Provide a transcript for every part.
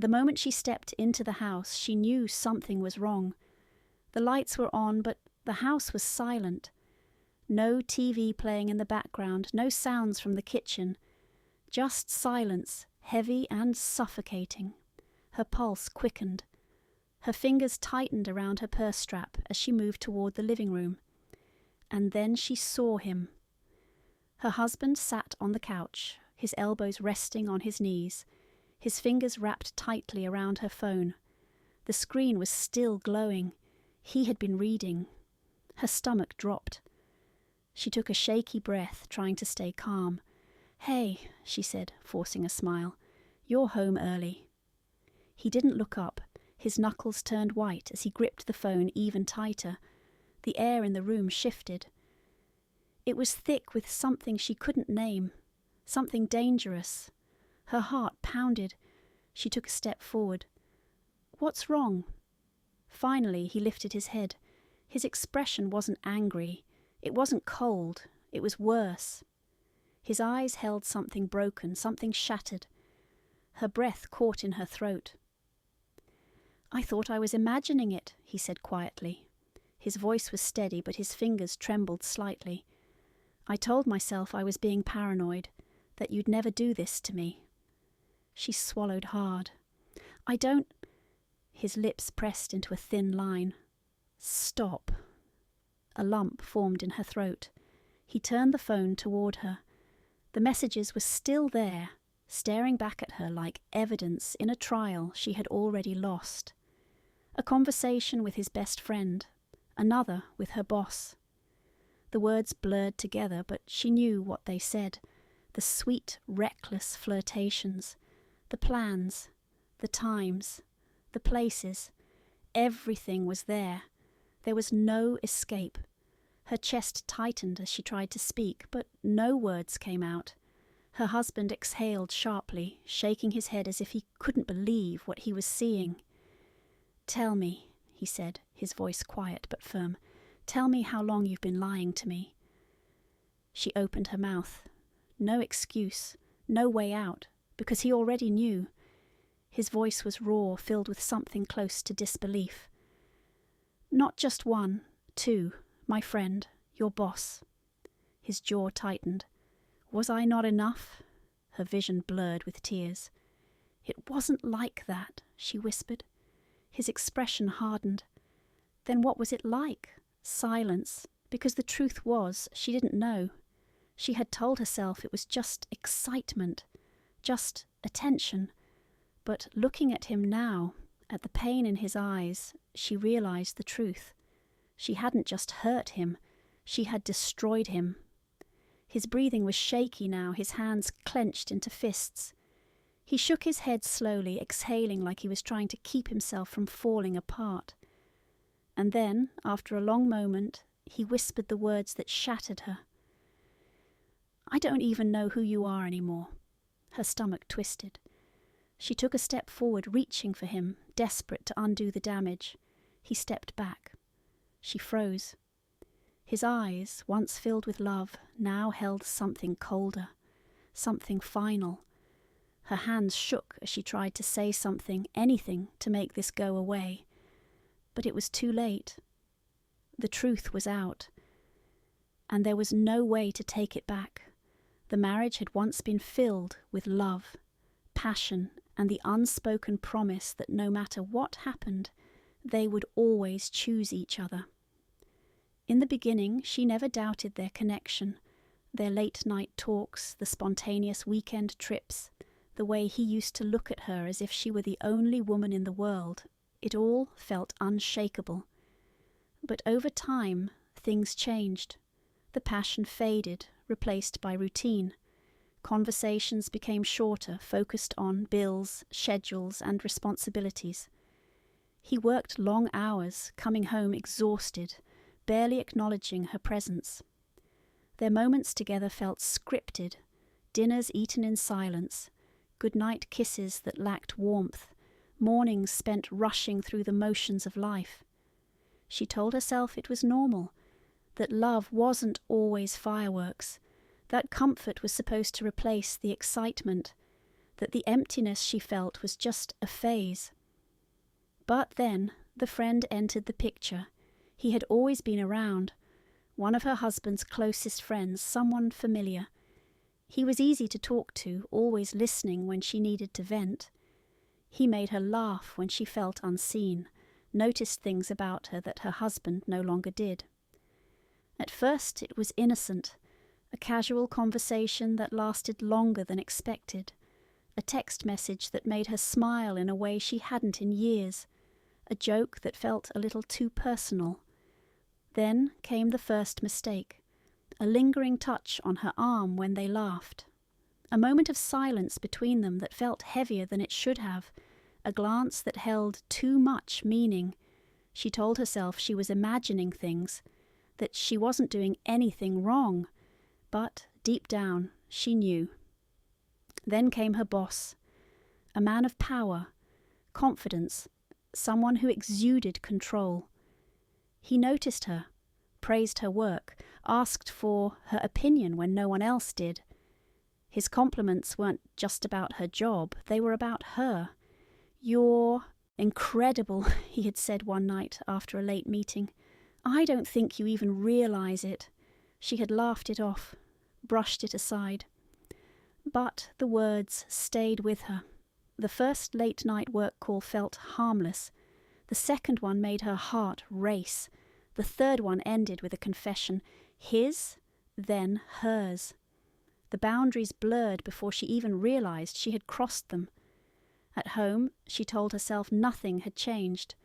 The moment she stepped into the house, she knew something was wrong. The lights were on, but the house was silent. No TV playing in the background, no sounds from the kitchen. Just silence, heavy and suffocating. Her pulse quickened. Her fingers tightened around her purse strap as she moved toward the living room. And then she saw him. Her husband sat on the couch, his elbows resting on his knees, his fingers wrapped tightly around her phone. The screen was still glowing. He had been reading. Her stomach dropped. She took a shaky breath, trying to stay calm. "Hey," she said, forcing a smile. "You're home early." He didn't look up. His knuckles turned white as he gripped the phone even tighter. The air in the room shifted. It was thick with something she couldn't name, something dangerous. Her heart pounded. She took a step forward. "What's wrong?" Finally, he lifted his head. His expression wasn't angry. It wasn't cold. It was worse. His eyes held something broken, something shattered. Her breath caught in her throat. "I thought I was imagining it," he said quietly. His voice was steady, but his fingers trembled slightly. "I told myself I was being paranoid, that you'd never do this to me." She swallowed hard. "I don't—" His lips pressed into a thin line. "Stop." A lump formed in her throat. He turned the phone toward her. The messages were still there, staring back at her like evidence in a trial she had already lost. A conversation with his best friend, another with her boss. The words blurred together, but she knew what they said. The sweet, reckless flirtations, the plans, the times, the places. Everything was there. There was no escape. Her chest tightened as she tried to speak, but no words came out. Her husband exhaled sharply, shaking his head as if he couldn't believe what he was seeing. "Tell me," he said, his voice quiet but firm. "Tell me how long you've been lying to me." She opened her mouth. No excuse, no way out, because he already knew. His voice was raw, filled with something close to disbelief. "Not just one, two, my friend, your boss." His jaw tightened. Was I not enough? Her vision blurred with tears. "It wasn't like that," she whispered. His expression hardened. Then what was it like? Silence, because the truth was she didn't know. She had told herself it was just excitement, just attention. But looking at him now, at the pain in his eyes, she realized the truth. She hadn't just hurt him, she had destroyed him. His breathing was shaky now, his hands clenched into fists. He shook his head slowly, exhaling like he was trying to keep himself from falling apart. And then, after a long moment, he whispered the words that shattered her. "I don't even know who you are anymore." Her stomach twisted. She took a step forward, reaching for him, desperate to undo the damage. He stepped back. She froze. His eyes, once filled with love, now held something colder, something final. Her hands shook as she tried to say something, anything, to make this go away. But it was too late. The truth was out. And there was no way to take it back. The marriage had once been filled with love, passion, and the unspoken promise that no matter what happened, they would always choose each other. In the beginning, she never doubted their connection, their late-night talks, the spontaneous weekend trips, the way he used to look at her as if she were the only woman in the world. It all felt unshakable. But over time, things changed. The passion faded, replaced by routine. Conversations became shorter, focused on bills, schedules, and responsibilities. He worked long hours, coming home exhausted, barely acknowledging her presence. Their moments together felt scripted, dinners eaten in silence, goodnight kisses that lacked warmth, mornings spent rushing through the motions of life. She told herself it was normal, that love wasn't always fireworks, that comfort was supposed to replace the excitement, that the emptiness she felt was just a phase. But then the friend entered the picture. He had always been around, one of her husband's closest friends, someone familiar. He was easy to talk to, always listening when she needed to vent. He made her laugh when she felt unseen, noticed things about her that her husband no longer did. At first it was innocent, a casual conversation that lasted longer than expected, a text message that made her smile in a way she hadn't in years, a joke that felt a little too personal. Then came the first mistake, a lingering touch on her arm when they laughed, a moment of silence between them that felt heavier than it should have, a glance that held too much meaning. She told herself she was imagining things, that she wasn't doing anything wrong, but deep down she knew. Then came her boss, a man of power, confidence, someone who exuded control. He noticed her, praised her work, asked for her opinion when no one else did. His compliments weren't just about her job, they were about her. "You're incredible," he had said one night after a late meeting. "I don't think you even realize it." She had laughed it off, brushed it aside. But the words stayed with her. The first late-night work call felt harmless. The second one made her heart race. The third one ended with a confession. His, then hers. The boundaries blurred before she even realized she had crossed them. At home, she told herself nothing had changed,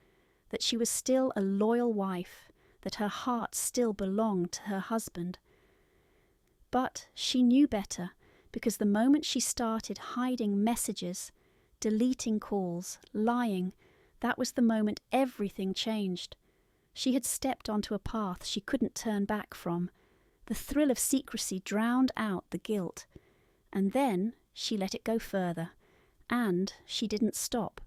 that she was still a loyal wife, that her heart still belonged to her husband. But she knew better, because the moment she started hiding messages, deleting calls, lying, that was the moment everything changed. She had stepped onto a path she couldn't turn back from. The thrill of secrecy drowned out the guilt. And then she let it go further. And she didn't stop.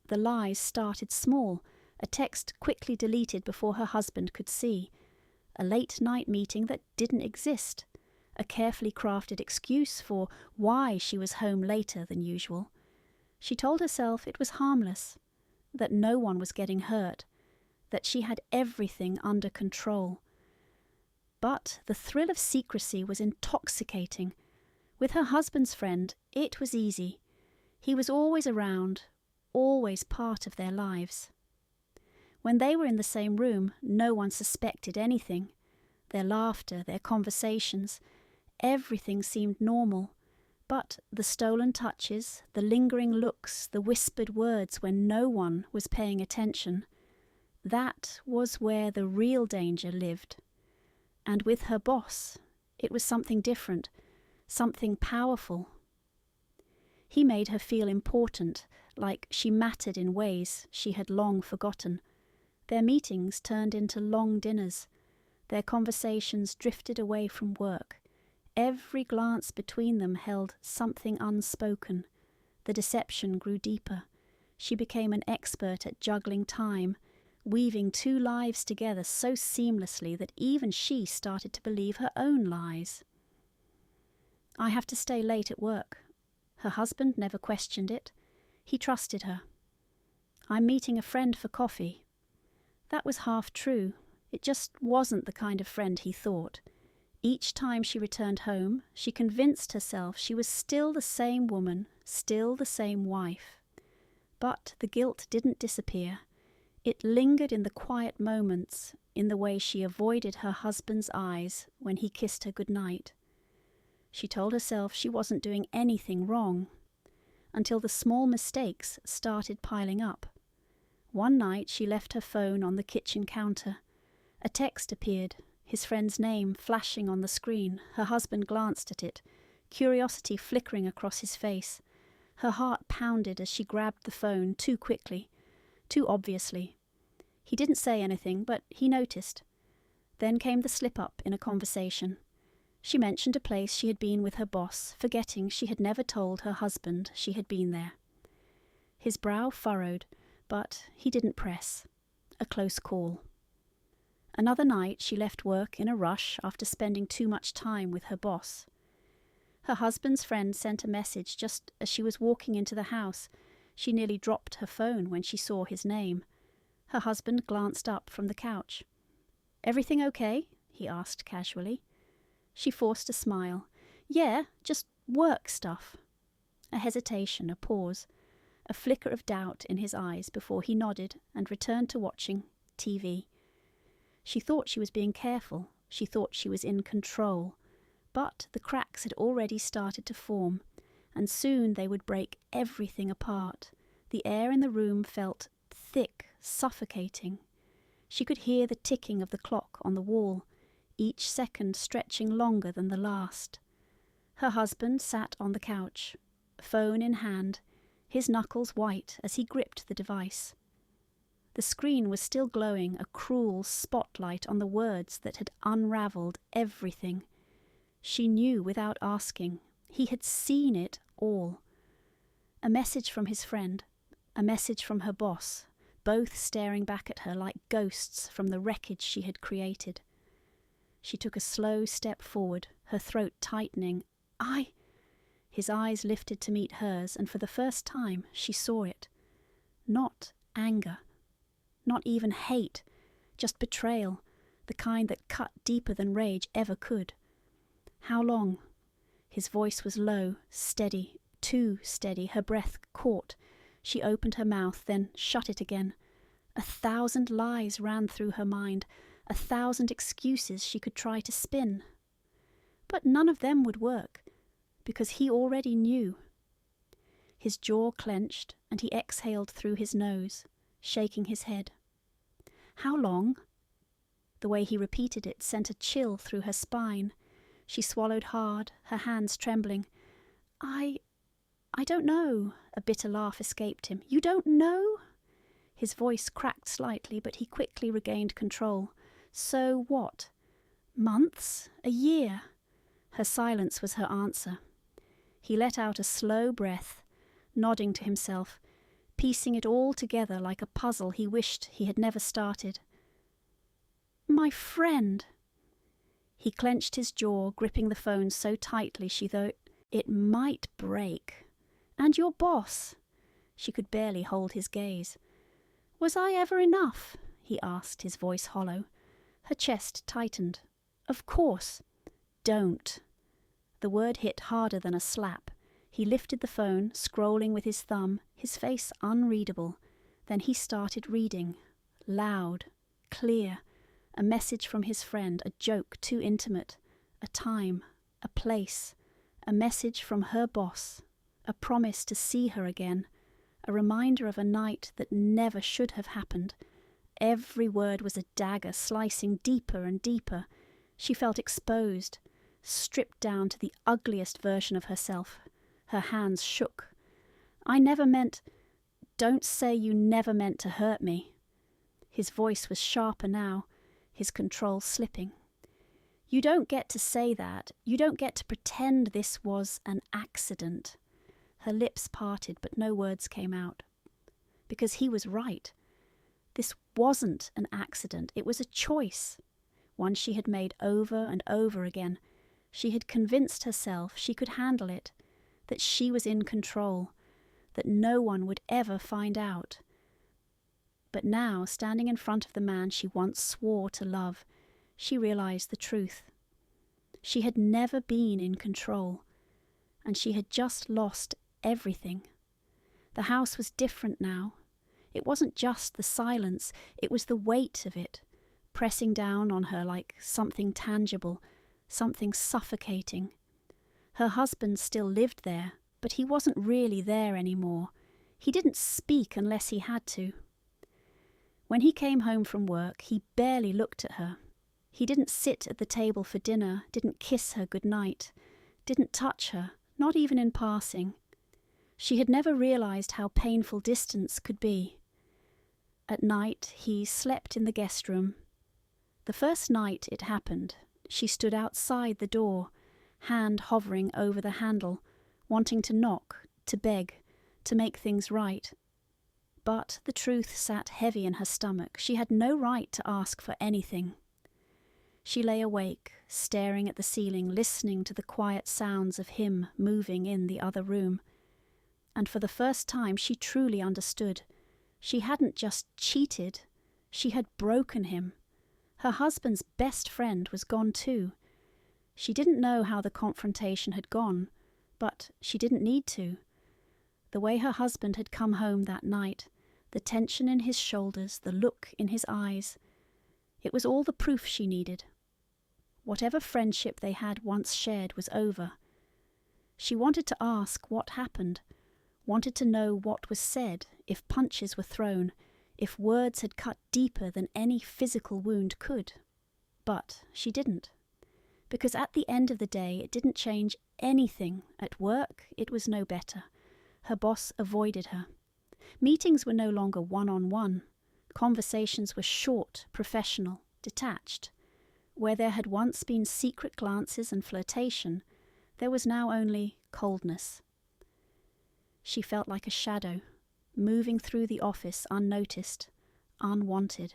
The lies started small, a text quickly deleted before her husband could see, a late-night meeting that didn't exist, a carefully crafted excuse for why she was home later than usual. She told herself it was harmless, that no one was getting hurt, that she had everything under control. But the thrill of secrecy was intoxicating. With her husband's friend, it was easy. He was always around, always part of their lives. When they were in the same room, no one suspected anything. Their laughter, their conversations, everything seemed normal. But the stolen touches, the lingering looks, the whispered words when no one was paying attention, that was where the real danger lived. And with her boss, it was something different, something powerful. He made her feel important, like she mattered in ways she had long forgotten. Their meetings turned into long dinners. Their conversations drifted away from work. Every glance between them held something unspoken. The deception grew deeper. She became an expert at juggling time, weaving two lives together so seamlessly that even she started to believe her own lies. "I have to stay late at work." Her husband never questioned it. He trusted her. "I'm meeting a friend for coffee." That was half true. It just wasn't the kind of friend he thought. Each time she returned home, she convinced herself she was still the same woman, still the same wife. But the guilt didn't disappear. It lingered in the quiet moments, in the way she avoided her husband's eyes when he kissed her goodnight. She told herself she wasn't doing anything wrong, until the small mistakes started piling up. One night she left her phone on the kitchen counter. A text appeared, his friend's name flashing on the screen. Her husband glanced at it, curiosity flickering across his face. Her heart pounded as she grabbed the phone too quickly, too obviously. He didn't say anything, but he noticed. Then came the slip-up in a conversation. She mentioned a place she had been with her boss, forgetting she had never told her husband she had been there. His brow furrowed, but he didn't press. A close call. Another night she left work in a rush after spending too much time with her boss. Her husband's friend sent a message just as she was walking into the house. She nearly dropped her phone when she saw his name. Her husband glanced up from the couch. "Everything okay?" he asked casually. She forced a smile. "Yeah, just work stuff." A hesitation, a pause, a flicker of doubt in his eyes before he nodded and returned to watching TV. She thought she was being careful. She thought she was in control. But the cracks had already started to form, and soon they would break everything apart. The air in the room felt thick, suffocating. She could hear the ticking of the clock on the wall, each second stretching longer than the last. Her husband sat on the couch, phone in hand, his knuckles white as he gripped the device. The screen was still glowing, a cruel spotlight on the words that had unravelled everything. She knew without asking. He had seen it all. A message from his friend, a message from her boss, both staring back at her like ghosts from the wreckage she had created. She took a slow step forward, her throat tightening. His eyes lifted to meet hers, and for the first time she saw it. Not anger, not even hate, just betrayal, the kind that cut deeper than rage ever could. "How long?" His voice was low, steady, too steady, her breath caught. She opened her mouth, then shut it again. 1,000 lies ran through her mind, 1,000 excuses she could try to spin. But none of them would work, because he already knew. His jaw clenched, and he exhaled through his nose, shaking his head. "How long?" The way he repeated it sent a chill through her spine. She swallowed hard, her hands trembling. I don't know," a bitter laugh escaped him. "You don't know?" His voice cracked slightly, but he quickly regained control. "So what? Months? A year?" Her silence was her answer. He let out a slow breath, nodding to himself, piecing it all together like a puzzle he wished he had never started. "My friend!" He clenched his jaw, gripping the phone so tightly she thought it might break. "And your boss?" She could barely hold his gaze. "Was I ever enough?" he asked, his voice hollow. Her chest tightened. "Of course." "Don't." The word hit harder than a slap. He lifted the phone, scrolling with his thumb, his face unreadable. Then he started reading. Loud, clear. A message from his friend, a joke too intimate. A time, a place. A message from her boss. A promise to see her again. A reminder of a night that never should have happened. Every word was a dagger slicing deeper and deeper. She felt exposed, stripped down to the ugliest version of herself. Her hands shook. "I never meant—" "Don't say you never meant to hurt me." His voice was sharper now, his control slipping. "You don't get to say that. You don't get to pretend this was an accident." Her lips parted, but no words came out. Because he was right. This wasn't an accident. It was a choice, one she had made over and over again. She had convinced herself she could handle it, that she was in control, that no one would ever find out. But now, standing in front of the man she once swore to love, she realized the truth. She had never been in control, and she had just lost everything. The house was different now. It wasn't just the silence, it was the weight of it, pressing down on her like something tangible, something suffocating. Her husband still lived there, but he wasn't really there anymore. He didn't speak unless he had to. When he came home from work, he barely looked at her. He didn't sit at the table for dinner, didn't kiss her goodnight, didn't touch her, not even in passing. She had never realized how painful distance could be. At night, he slept in the guest room. The first night it happened, she stood outside the door, hand hovering over the handle, wanting to knock, to beg, to make things right. But the truth sat heavy in her stomach. She had no right to ask for anything. She lay awake, staring at the ceiling, listening to the quiet sounds of him moving in the other room. And for the first time she truly understood. She hadn't just cheated, she had broken him. Her husband's best friend was gone too. She didn't know how the confrontation had gone, but she didn't need to. The way her husband had come home that night, the tension in his shoulders, the look in his eyes, it was all the proof she needed. Whatever friendship they had once shared was over. She wanted to ask what happened, wanted to know what was said, if punches were thrown, if words had cut deeper than any physical wound could. But she didn't. Because at the end of the day, it didn't change anything. At work, it was no better. Her boss avoided her. Meetings were no longer one-on-one. Conversations were short, professional, detached. Where there had once been secret glances and flirtation, there was now only coldness. She felt like a shadow, moving through the office unnoticed, unwanted.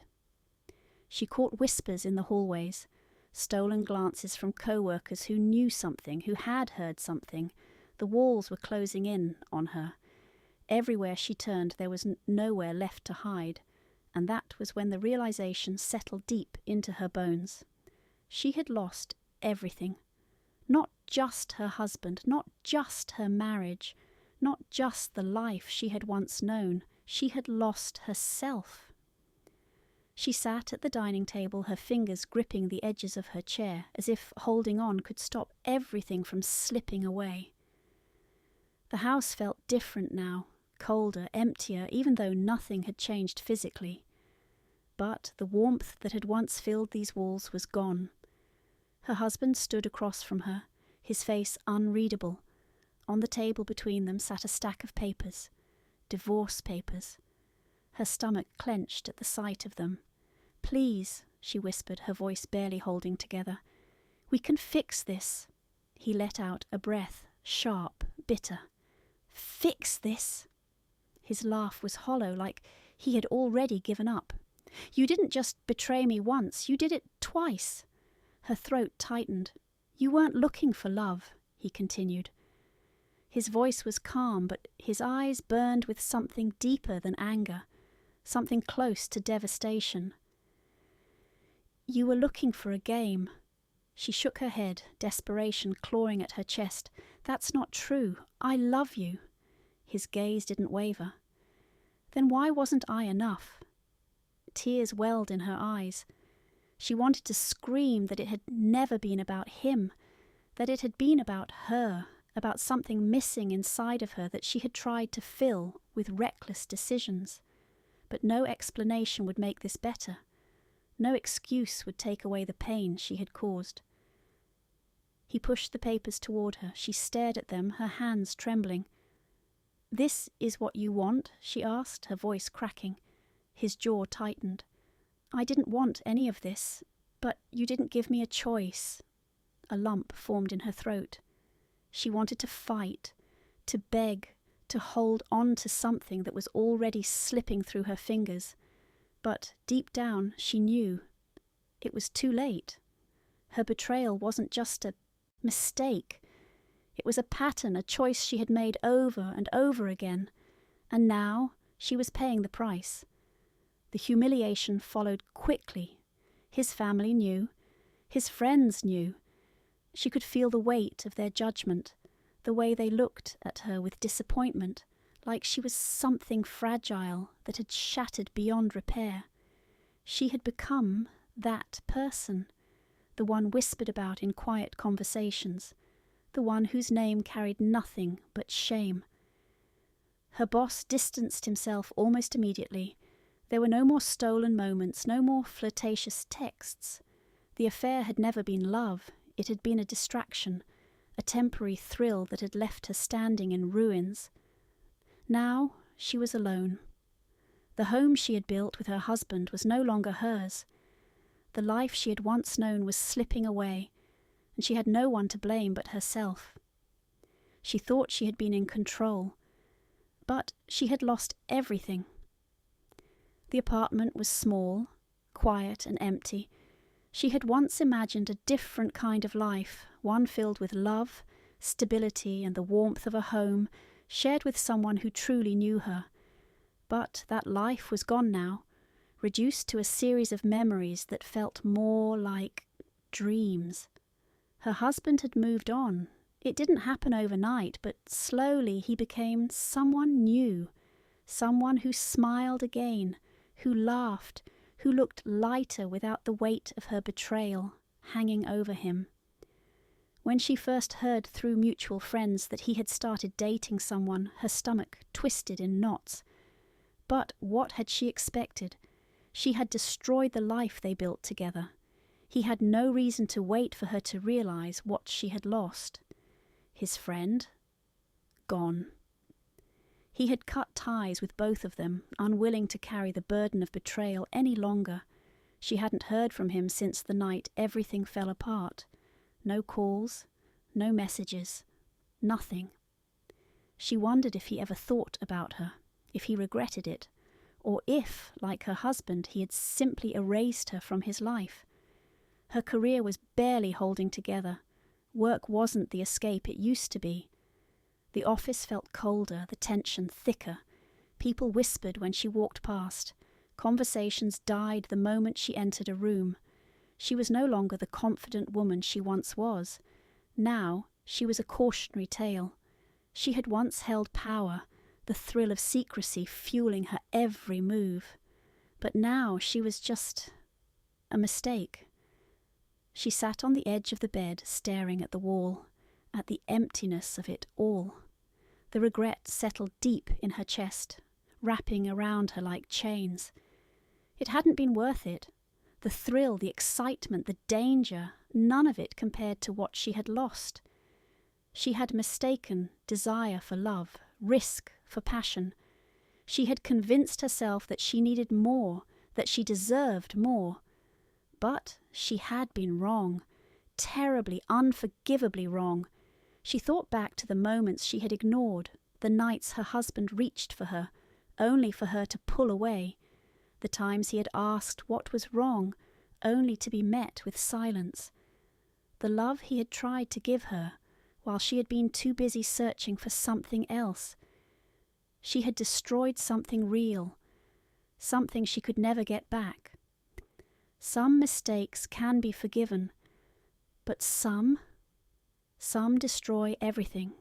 She caught whispers in the hallways, stolen glances from co-workers who knew something, who had heard something. The walls were closing in on her. Everywhere she turned there was nowhere left to hide, and that was when the realization settled deep into her bones. She had lost everything. Not just her husband, not just her marriage, not just the life she had once known. She had lost herself. She sat at the dining table, her fingers gripping the edges of her chair, as if holding on could stop everything from slipping away. The house felt different now, colder, emptier, even though nothing had changed physically. But the warmth that had once filled these walls was gone. Her husband stood across from her, his face unreadable. On the table between them sat a stack of papers, divorce papers. Her stomach clenched at the sight of them. "Please," she whispered, her voice barely holding together. "We can fix this." He let out a breath, sharp, bitter. "Fix this?" His laugh was hollow, like he had already given up. "You didn't just betray me once, you did it twice." Her throat tightened. "You weren't looking for love," he continued. His voice was calm, but his eyes burned with something deeper than anger, something close to devastation. "You were looking for a game." She shook her head, desperation clawing at her chest. "That's not true. I love you." His gaze didn't waver. "Then why wasn't I enough?" Tears welled in her eyes. She wanted to scream that it had never been about him, that it had been about her, about something missing inside of her that she had tried to fill with reckless decisions. But no explanation would make this better. No excuse would take away the pain she had caused. He pushed the papers toward her. She stared at them, her hands trembling. "This is what you want?" she asked, her voice cracking. His jaw tightened. "I didn't want any of this, but you didn't give me a choice." A lump formed in her throat. She wanted to fight, to beg, to hold on to something that was already slipping through her fingers. But deep down she knew it was too late. Her betrayal wasn't just a mistake. It was a pattern, a choice she had made over and over again. And now she was paying the price. The humiliation followed quickly. His family knew. His friends knew. She could feel the weight of their judgment, the way they looked at her with disappointment, like she was something fragile that had shattered beyond repair. She had become that person, the one whispered about in quiet conversations, the one whose name carried nothing but shame. Her boss distanced himself almost immediately. There were no more stolen moments, no more flirtatious texts. The affair had never been love. It had been a distraction, a temporary thrill that had left her standing in ruins. Now she was alone. The home she had built with her husband was no longer hers. The life she had once known was slipping away, and she had no one to blame but herself. She thought she had been in control, but she had lost everything. The apartment was small, quiet and empty. She had once imagined a different kind of life, one filled with love, stability, and the warmth of a home, shared with someone who truly knew her. But that life was gone now, reduced to a series of memories that felt more like dreams. Her husband had moved on. It didn't happen overnight, but slowly he became someone new, someone who smiled again, who laughed, who looked lighter without the weight of her betrayal hanging over him. When she first heard through mutual friends that he had started dating someone, her stomach twisted in knots. But what had she expected? She had destroyed the life they built together. He had no reason to wait for her to realize what she had lost. His friend? Gone. He had cut ties with both of them, unwilling to carry the burden of betrayal any longer. She hadn't heard from him since the night everything fell apart. No calls, no messages, nothing. She wondered if he ever thought about her, if he regretted it, or if, like her husband, he had simply erased her from his life. Her career was barely holding together. Work wasn't the escape it used to be. The office felt colder, the tension thicker. People whispered when she walked past. Conversations died the moment she entered a room. She was no longer the confident woman she once was. Now she was a cautionary tale. She had once held power, the thrill of secrecy fueling her every move. But now she was just a mistake. She sat on the edge of the bed, staring at the wall, at the emptiness of it all. The regret settled deep in her chest, wrapping around her like chains. It hadn't been worth it. The thrill, the excitement, the danger, none of it compared to what she had lost. She had mistaken desire for love, risk for passion. She had convinced herself that she needed more, that she deserved more. But she had been wrong, terribly, unforgivably wrong. She thought back to the moments she had ignored, the nights her husband reached for her, only for her to pull away, the times he had asked what was wrong, only to be met with silence, the love he had tried to give her, while she had been too busy searching for something else. She had destroyed something real, something she could never get back. Some mistakes can be forgiven, but some destroy everything.